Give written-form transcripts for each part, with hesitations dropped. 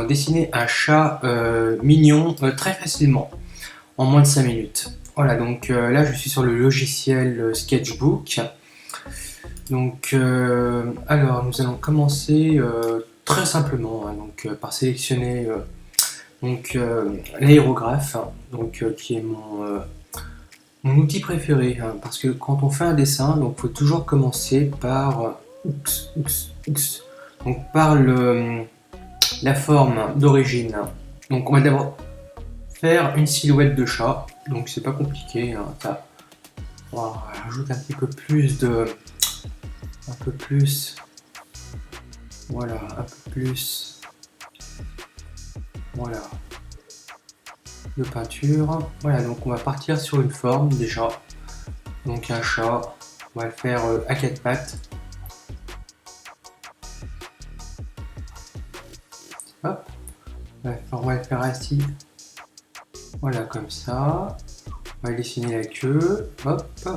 dessiner un chat mignon très facilement, en moins de 5 minutes. Voilà, donc là je suis sur le logiciel Sketchbook. Donc, alors nous allons commencer très simplement, hein, donc, par sélectionner l'aérographe, hein, donc, qui est mon outil préféré, hein, parce que quand on fait un dessin, donc faut toujours commencer par donc par la forme d'origine. Donc on va d'abord faire une silhouette de chat, donc c'est pas compliqué, hein, ça. On rajoute un petit peu plus voilà, un peu plus, voilà, de peinture. Voilà, donc on va partir sur une forme déjà, donc un chat, on va le faire à quatre pattes. Hop, on va le faire assis, voilà, comme ça. On va dessiner la queue, hop.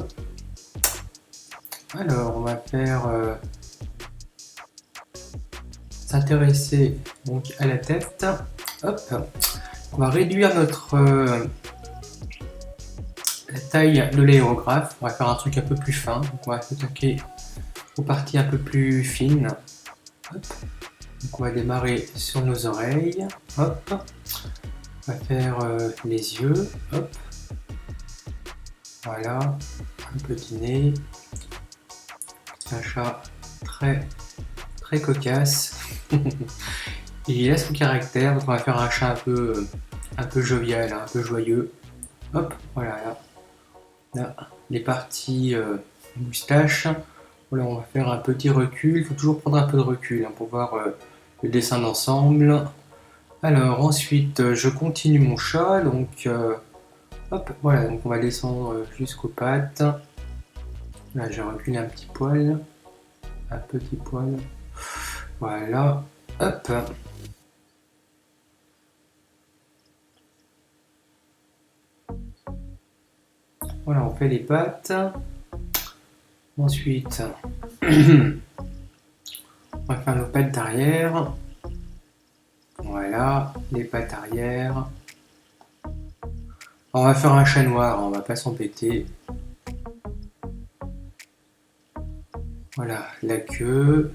Alors, on va faire s'intéresser donc à la tête, hop. On va réduire la taille de l'aérographe. On va faire un truc un peu plus fin. Donc on va s'attaquer aux parties un peu plus fines. Hop. Donc on va démarrer sur nos oreilles. Hop. On va faire les yeux. Hop. Voilà. Un petit nez. Un chat très cocasse. Il a son caractère. Donc on va faire un chat un peu jovial, un peu joyeux. Hop. Voilà. Là, les parties moustache. Voilà, on va faire un petit recul. Il faut toujours prendre un peu de recul, hein, pour voir le dessin d'ensemble. Alors ensuite, je continue mon chat. Donc, hop, voilà. Donc on va descendre jusqu'aux pattes. Là, je recule un petit poil. Un petit poil. Voilà. Hop. Voilà, on fait les pattes. Ensuite, on va faire nos pattes d'arrière. Voilà, les pattes arrière. On va faire un chat noir, on va pas s'embêter. Voilà, la queue.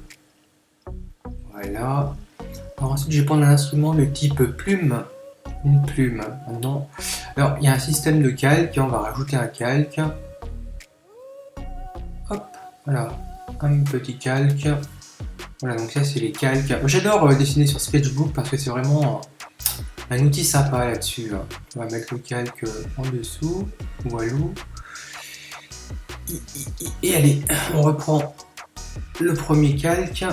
Voilà. Alors ensuite, je vais prendre un instrument de type plume. Une plume, maintenant. Alors, il y a un système de calque, on va rajouter un calque. Hop, voilà, un petit calque. Voilà, donc ça c'est les calques. J'adore dessiner sur Sketchbook parce que c'est vraiment un outil sympa là-dessus. On va mettre le calque en dessous. Voilà. Et allez, on reprend le premier calque.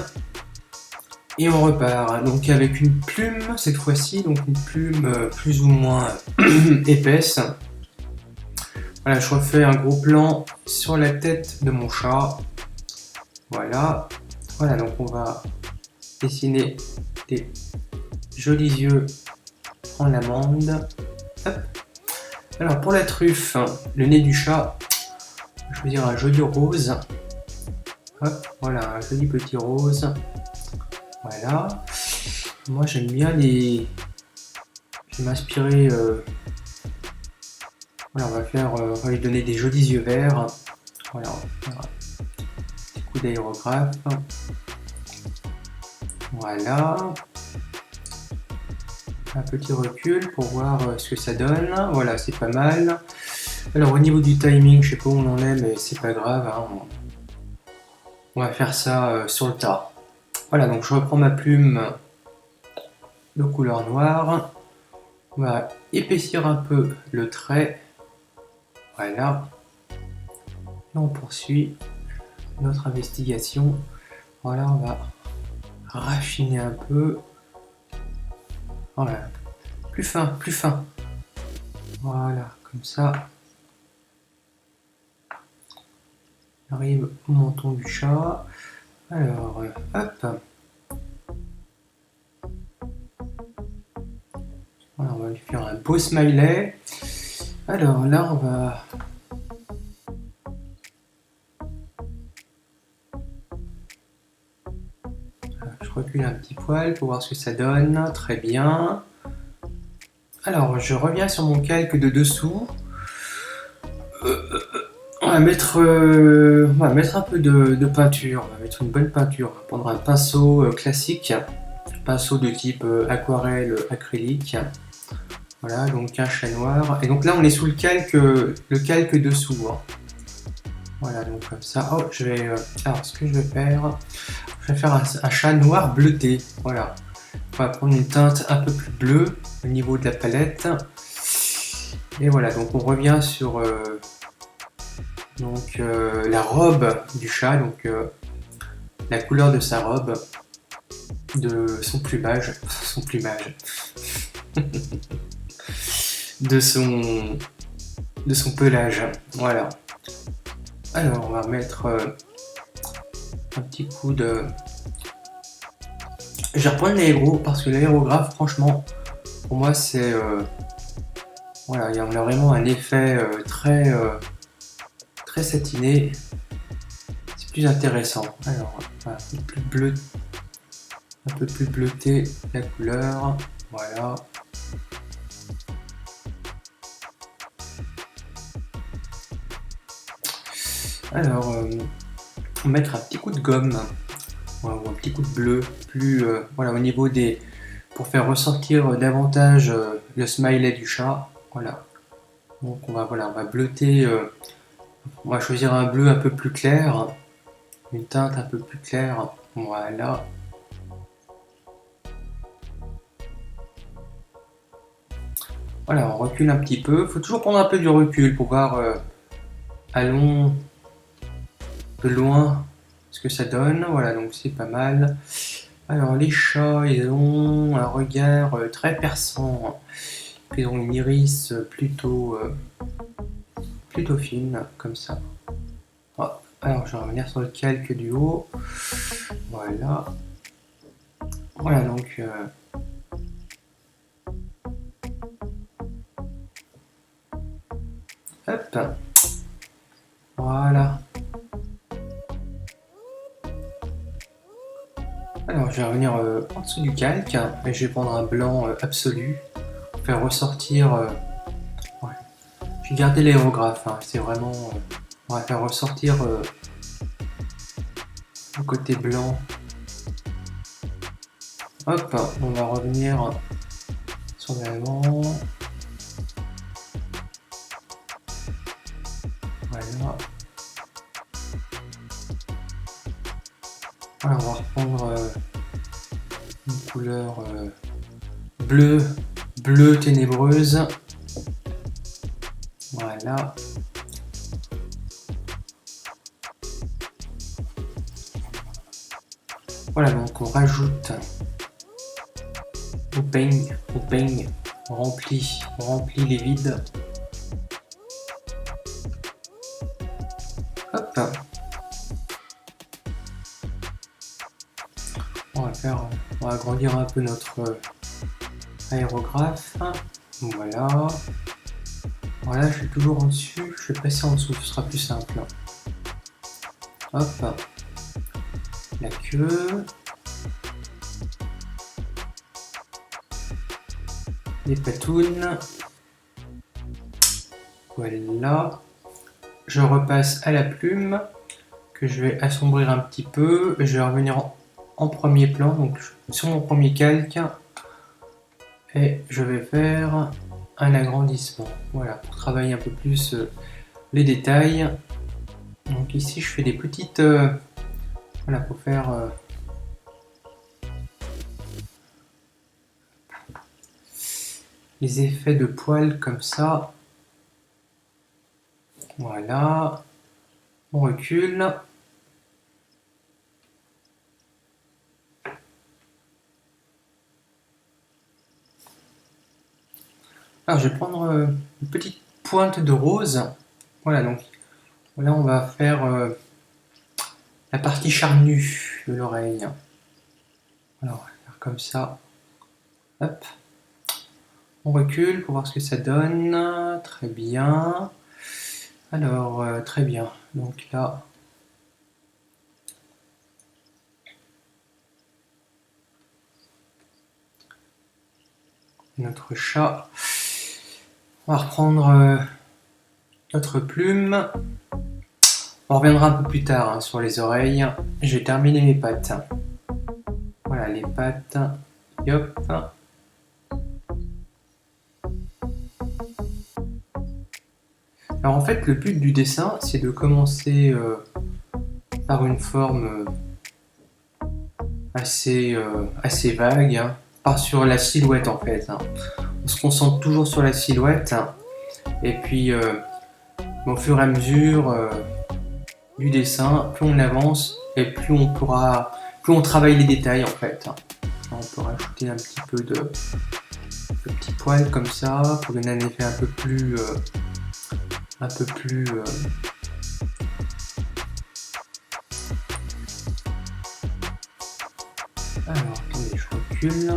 Et on repart. Donc avec une plume cette fois-ci, donc une plume plus ou moins épaisse. Voilà, je refais un gros plan sur la tête de mon chat. Voilà. Voilà, donc on va dessiner des jolis yeux en amande. Hop. Alors pour la truffe, le nez du chat, je vais choisir un joli rose. Hop, voilà, un joli petit rose. Voilà. Moi j'aime bien les... Je vais m'inspirer... Voilà, on va lui donner des jolis yeux verts. Voilà, on va faire un petit coup d'aérographe. Voilà. Un petit recul pour voir ce que ça donne. Voilà, c'est pas mal. Alors au niveau du timing, je sais pas où on en est, mais c'est pas grave, hein. On va faire ça sur le tas. Voilà, donc je reprends ma plume de couleur noire. On va épaissir un peu le trait. Voilà. Et on poursuit notre investigation. Voilà, on va raffiner un peu. Voilà. Plus fin, plus fin. Voilà, comme ça. On arrive au menton du chat. Alors, hop. Voilà, on va lui faire un beau smiley. Alors là, on va... recule un petit poil pour voir ce que ça donne. Très bien. Alors, je reviens sur mon calque de dessous. On va mettre un peu de peinture. On va mettre une bonne peinture. On va prendre un pinceau classique. Pinceau de type aquarelle acrylique. Voilà, donc un chat noir. Et donc là, on est sous le calque dessous. Hein. Voilà, donc comme ça. Oh, je vais. Alors, ce que je vais faire un chat noir bleuté. Voilà. On va prendre une teinte un peu plus bleue au niveau de la palette. Et voilà, donc on revient sur la robe du chat, donc la couleur de sa robe, de son plumage, de son pelage. Voilà. Alors, on va mettre un petit coup de... Je vais reprendre l'aéro parce que l'aérographe, franchement, pour moi, c'est... voilà, il y a vraiment un effet très satiné. C'est plus intéressant. Alors, voilà, un peu plus bleuté la couleur. Voilà. Alors, on va mettre un petit coup de gomme. Voilà, ou un petit coup de bleu. Plus, voilà, au niveau des... Pour faire ressortir davantage le smiley du chat. Voilà. Donc on va bleuter. On va choisir un bleu un peu plus clair. Une teinte un peu plus claire. Voilà. Voilà, on recule un petit peu. Il faut toujours prendre un peu du recul pour voir de loin ce que ça donne. Voilà, donc c'est pas mal. Alors les chats, ils ont un regard très perçant. Ils ont une iris plutôt fine, comme ça. Oh, alors je vais revenir sur le calque du haut. Voilà. Voilà, donc... hop. Voilà. Alors je vais revenir en dessous du calque et je vais prendre un blanc absolu pour faire ressortir... ouais. Je vais garder l'aérographe, hein. C'est vraiment... on va faire ressortir le côté blanc. Hop, on va revenir sur l'avant. Voilà. Voilà, on va reprendre une couleur bleu ténébreuse. Voilà. Voilà, donc on rajoute au peigne, on remplit les vides. Hop. On va agrandir un peu notre aérographe. Voilà. Voilà, je suis toujours en dessus, je vais passer en dessous, ce sera plus simple. Hop. La queue. Les patounes. Voilà. Je repasse à la plume que je vais assombrir un petit peu. Je vais revenir en premier plan, donc sur mon premier calque. Et je vais faire un agrandissement. Voilà, pour travailler un peu plus les détails. Donc ici, je fais des petites... voilà, pour faire... les effets de poils comme ça. Voilà. On recule. Alors je vais prendre une petite pointe de rose. Voilà, donc là on va faire la partie charnue de l'oreille. Alors on va faire comme ça. Hop. On recule pour voir ce que ça donne. Très bien. Alors, très bien. Donc là, notre chat. On va reprendre notre plume. On reviendra un peu plus tard sur les oreilles. Je vais terminer mes pattes. Voilà les pattes. Et hop. Alors en fait, le but du dessin, c'est de commencer par une forme assez vague, hein. Pas sur la silhouette en fait. Hein. On se concentre toujours sur la silhouette. Hein. Et puis, au fur et à mesure du dessin, plus on avance et plus on travaille les détails en fait. Hein. On peut rajouter un petit peu de petits poils comme ça pour donner un effet un peu plus alors attendez, je recule.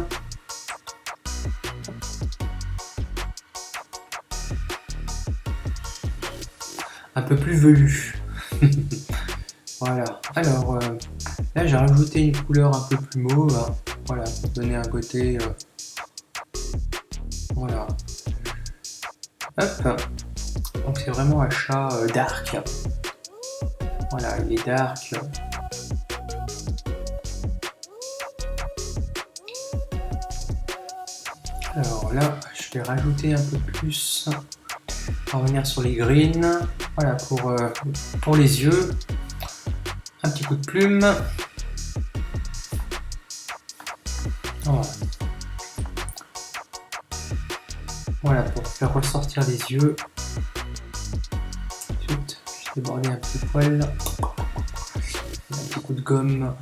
Un peu plus velu. Voilà. Alors là j'ai rajouté une couleur un peu plus mauve. Hein. Voilà, pour donner un côté. Voilà. Hop. Donc c'est vraiment un chat dark. Voilà, il est dark. Alors là, je vais rajouter un peu plus. On va revenir sur les greens. Voilà, pour les yeux. Un petit coup de plume. Voilà. Voilà, pour faire ressortir les yeux. Ensuite, je vais déborder un petit poil. Un petit coup de gomme.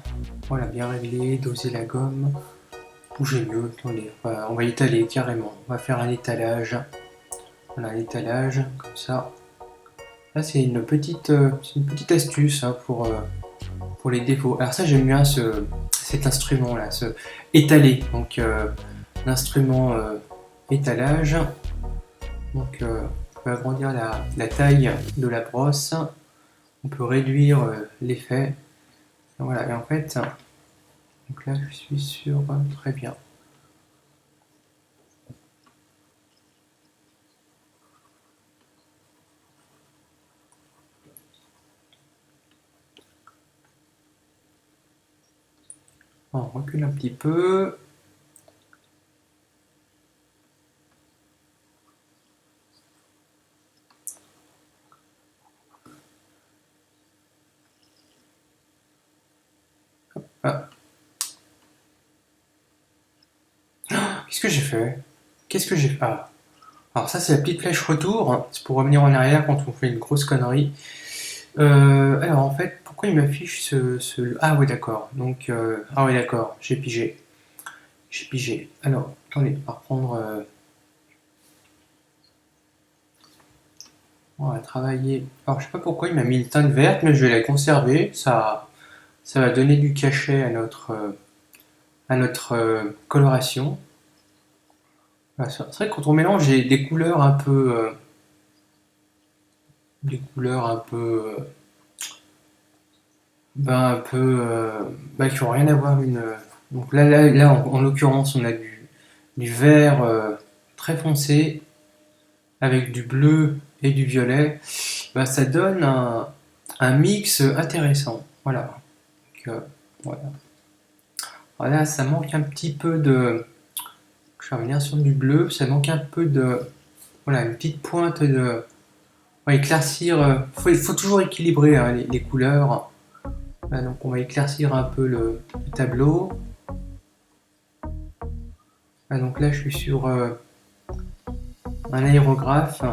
Voilà, bien réglé, doser la gomme. Bouger mieux, attendez, on va étaler carrément. On va faire un étalage. Voilà, l'étalage, comme ça. Là, c'est une petite astuce hein, pour les défauts. Alors ça, j'aime bien cet instrument-là, ce étaler. Donc, l'instrument étalage. Donc, on peut agrandir la taille de la brosse. On peut réduire l'effet. Voilà, et en fait, donc là, je suis sur très bien. On recule un petit peu. Ah. Qu'est-ce que j'ai fait? Qu'est-ce que j'ai fait? Ah. Alors ça, c'est la petite flèche retour. C'est pour revenir en arrière quand on fait une grosse connerie. Alors en fait, pourquoi il m'affiche ce... Ah oui, d'accord. Donc, ah oui, d'accord. J'ai pigé. J'ai pigé. Alors, attendez, on va reprendre... On va travailler... Alors, je sais pas pourquoi il m'a mis une teinte verte, mais je vais la conserver. Ça va donner du cachet à notre coloration. Voilà, c'est vrai que quand on mélange des couleurs un peu... des couleurs un peu... qui n'ont rien à voir donc là en l'occurrence on a du vert très foncé avec du bleu et du violet. Ça donne un mix intéressant. Voilà. Donc, voilà. Voilà, ça manque un petit peu de... Je vais revenir sur du bleu. Ça manque un peu de... Voilà, une petite pointe de... On va éclaircir... Il faut toujours équilibrer hein, les couleurs. Voilà, donc on va éclaircir un peu le tableau. Voilà, donc là je suis sur un aérographe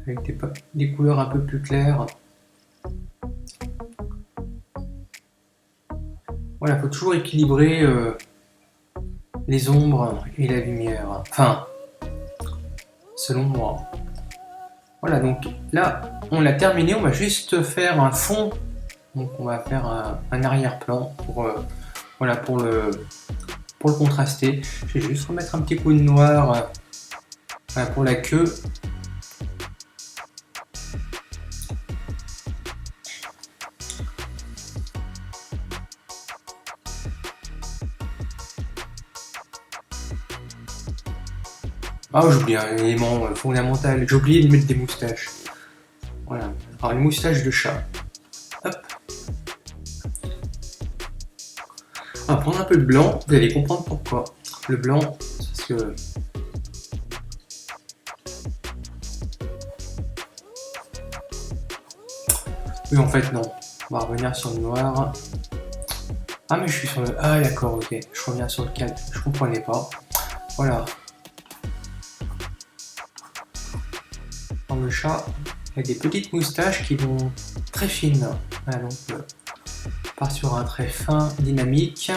avec des couleurs un peu plus claires. Voilà, il faut toujours équilibrer les ombres et la lumière. Enfin, selon moi. Voilà, donc là on l'a terminé, on va juste faire un fond. Donc on va faire un arrière-plan voilà, pour le contraster. Je vais juste remettre un petit coup de noir pour la queue. Ah, j'ai oublié un élément fondamental. J'ai oublié de mettre des moustaches. Voilà. Alors, les moustaches de chat. Hop. On va prendre un peu de blanc. Vous allez comprendre pourquoi. Le blanc, parce que... Oui, en fait, non. On va revenir sur le noir. Ah, mais je suis sur le... Ah, d'accord, ok. Je reviens sur le calme. Je comprenais pas. Voilà. Dans le chat, il y a des petites moustaches qui vont très fines. Voilà, donc, on part sur un trait fin, dynamique.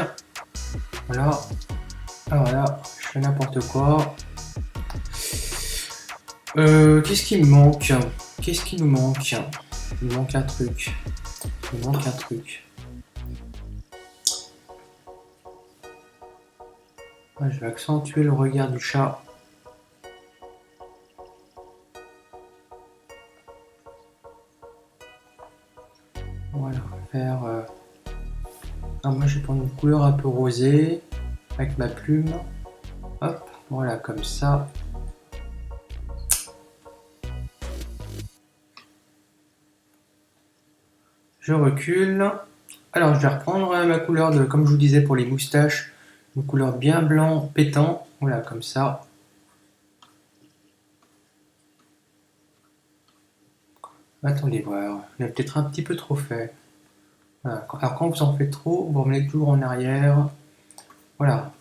Voilà. Alors là, je fais n'importe quoi. Qu'est-ce qui me manque? Qu'est-ce qui nous manque? Il me manque un truc. Il me manque un truc. Ouais, je vais accentuer le regard du chat. Voilà, faire... Ah, moi, je vais prendre une couleur un peu rosée avec ma plume. Hop, voilà, comme ça. Je recule. Alors, je vais reprendre ma couleur de, comme je vous disais pour les moustaches, une couleur bien blanc pétant. Voilà, comme ça. Attendez voir, il a peut-être un petit peu trop fait. Voilà. Alors quand vous en faites trop, vous revenez toujours en arrière. Voilà.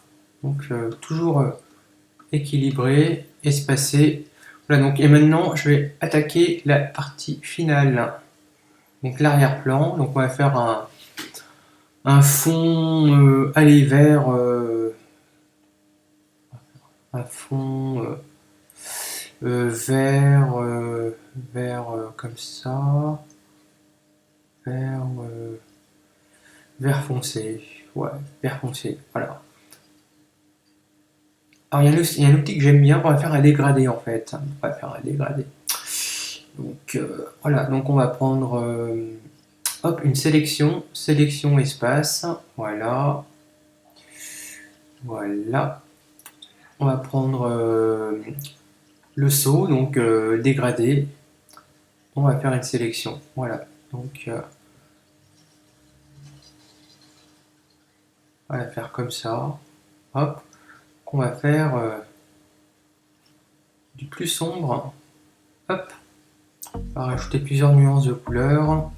Donc toujours équilibré, espacé. Voilà, donc, et maintenant je vais attaquer la partie finale. Donc l'arrière-plan. Donc on va faire un fond aller vers un fond vert comme ça, vert foncé, ouais, vert foncé, voilà. Alors il y a un outil que j'aime bien, on va faire un dégradé en fait, on va faire un dégradé. Donc voilà, donc on va prendre hop, une sélection, sélection espace, voilà, voilà. On va prendre le saut, donc dégradé. On va faire une sélection, voilà. Donc on va faire comme ça, hop. On va faire du plus sombre, hop. On va rajouter plusieurs nuances de couleurs.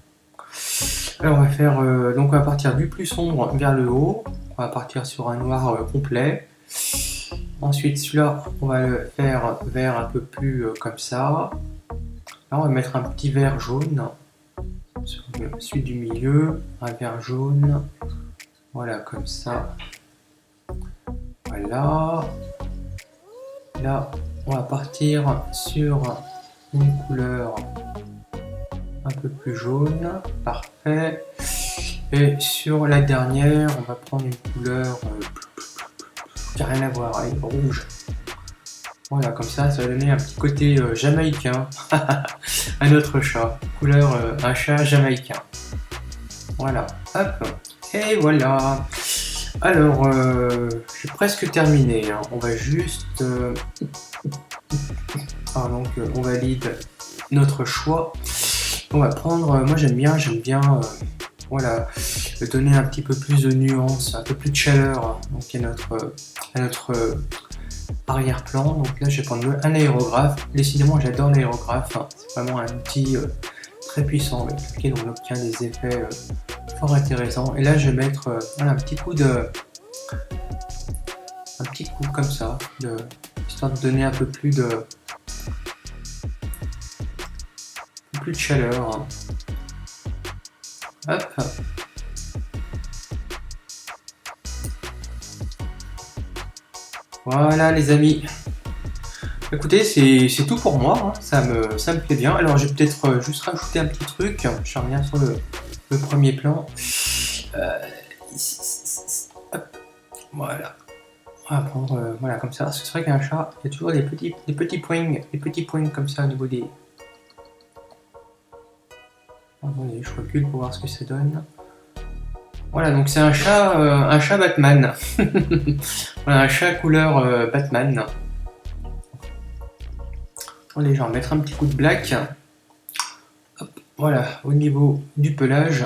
Alors on va faire donc on va partir du plus sombre vers le haut. On va partir sur un noir complet. Ensuite celui-là on va le faire vert un peu plus comme ça. Là on va mettre un petit vert jaune sur celui du milieu, un vert jaune. Voilà comme ça. Voilà. Là on va partir sur une couleur un peu plus jaune, parfait. Et sur la dernière, on va prendre une couleur qui n'a rien à voir avec rouge. Voilà, comme ça va donner un petit côté jamaïcain à notre chat. Couleur un chat jamaïcain. Voilà, hop, et voilà. Alors, j'ai presque terminé. Hein. On va juste... Ah, donc, on valide notre choix. On va prendre, moi j'aime bien voilà, donner un petit peu plus de nuance, un peu plus de chaleur donc à notre arrière-plan. Donc là je vais prendre un aérographe. Décidément j'adore l'aérographe, hein. C'est vraiment un outil très puissant avec lequel on obtient des effets fort intéressants. Et là je vais mettre voilà, un petit coup comme ça, histoire de donner un peu plus de chaleur. Hein. Hop. Voilà les amis. Écoutez, c'est tout pour moi, hein. Ça me plaît bien. Alors je vais peut-être juste rajouter un petit truc. Je reviens sur le premier plan. Hop. Voilà. On va prendre voilà comme ça. Parce que c'est vrai qu'un chat, il y a toujours des petits points comme ça au niveau des. Attendez, je recule pour voir ce que ça donne. Voilà, donc c'est un chat Batman. Voilà, un chat couleur Batman. Allez, je vais en mettre un petit coup de black. Hop, voilà, au niveau du pelage.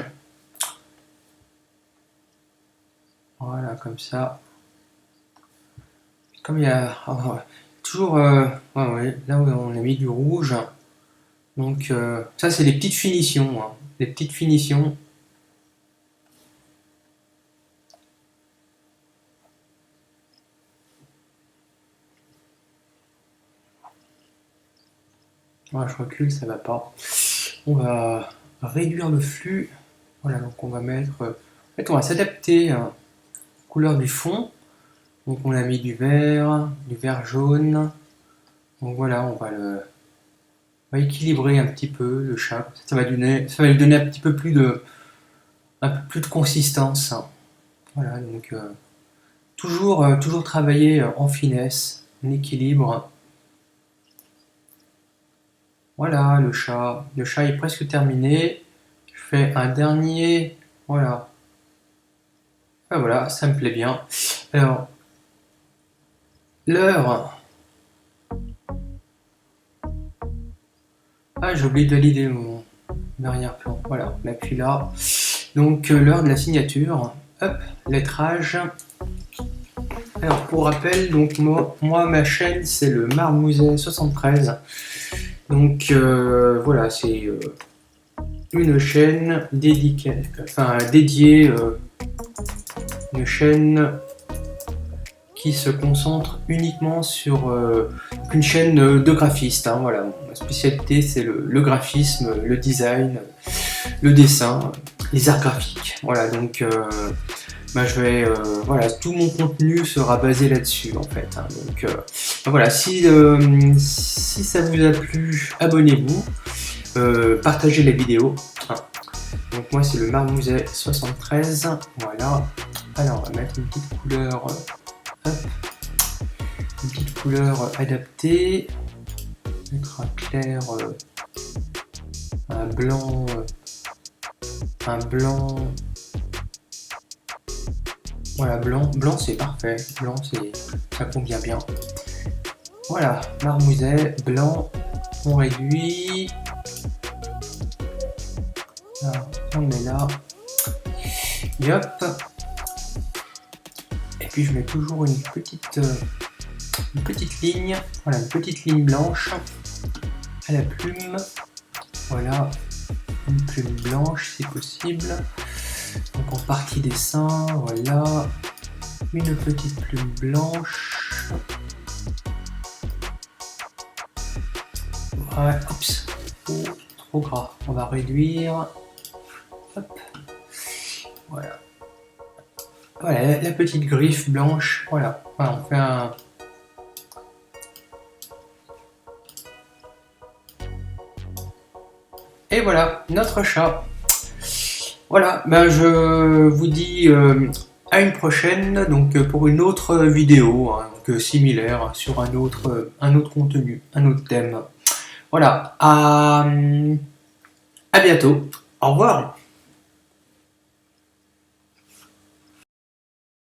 Voilà, comme ça. Comme il y a toujours ouais, là où on a mis du rouge. Donc ça c'est des petites finitions. Hein. Des petites finitions. Voilà, je recule, ça va pas. On va réduire le flux. Voilà, donc on va mettre. En fait, on va s'adapter à la couleur du fond. Donc on a mis du vert jaune. Donc voilà, on va équilibrer un petit peu le chat. Ça va lui donner un peu plus de consistance. Voilà, donc toujours travailler en finesse, en équilibre. Voilà, le chat est presque terminé. Je fais un dernier, voilà. Ah, voilà, ça me plaît bien. Alors, l'heure. Ah, j'ai oublié de valider mon arrière-plan. Voilà, on appuie là. Donc, l'heure de la signature. Hop, lettrage. Alors, pour rappel, donc moi ma chaîne, c'est le Marmouzet 73. Donc, voilà, c'est une chaîne dédiée, une chaîne qui se concentre uniquement sur une chaîne de graphistes. Hein, voilà, ma spécialité c'est le graphisme, le design, le dessin, les arts graphiques. Voilà, donc je vais voilà, tout mon contenu sera basé là-dessus en fait. Hein, donc voilà, si ça vous a plu, abonnez-vous, partagez la vidéo. Hein. Donc moi c'est le Marmouzet 73. Voilà. Alors on va mettre une petite couleur. Hop. Une petite couleur adaptée. Mettre un clair, un blanc, voilà, blanc c'est parfait, blanc ça convient bien. Voilà, Marmouzet, blanc, on réduit. Là, on met là. Et hop. Et puis je mets toujours une petite ligne, voilà, une petite ligne blanche à la plume. Voilà, une plume blanche si possible. Donc en partie dessin, voilà, une petite plume blanche. Ouais, oups, trop gras. On va réduire. Hop. Voilà. Voilà, la petite griffe blanche. Voilà, on fait un. Et voilà, notre chat. Voilà, je vous dis à une prochaine, donc pour une autre vidéo, hein, donc, similaire, sur un autre contenu, un autre thème. Voilà, à bientôt. Au revoir.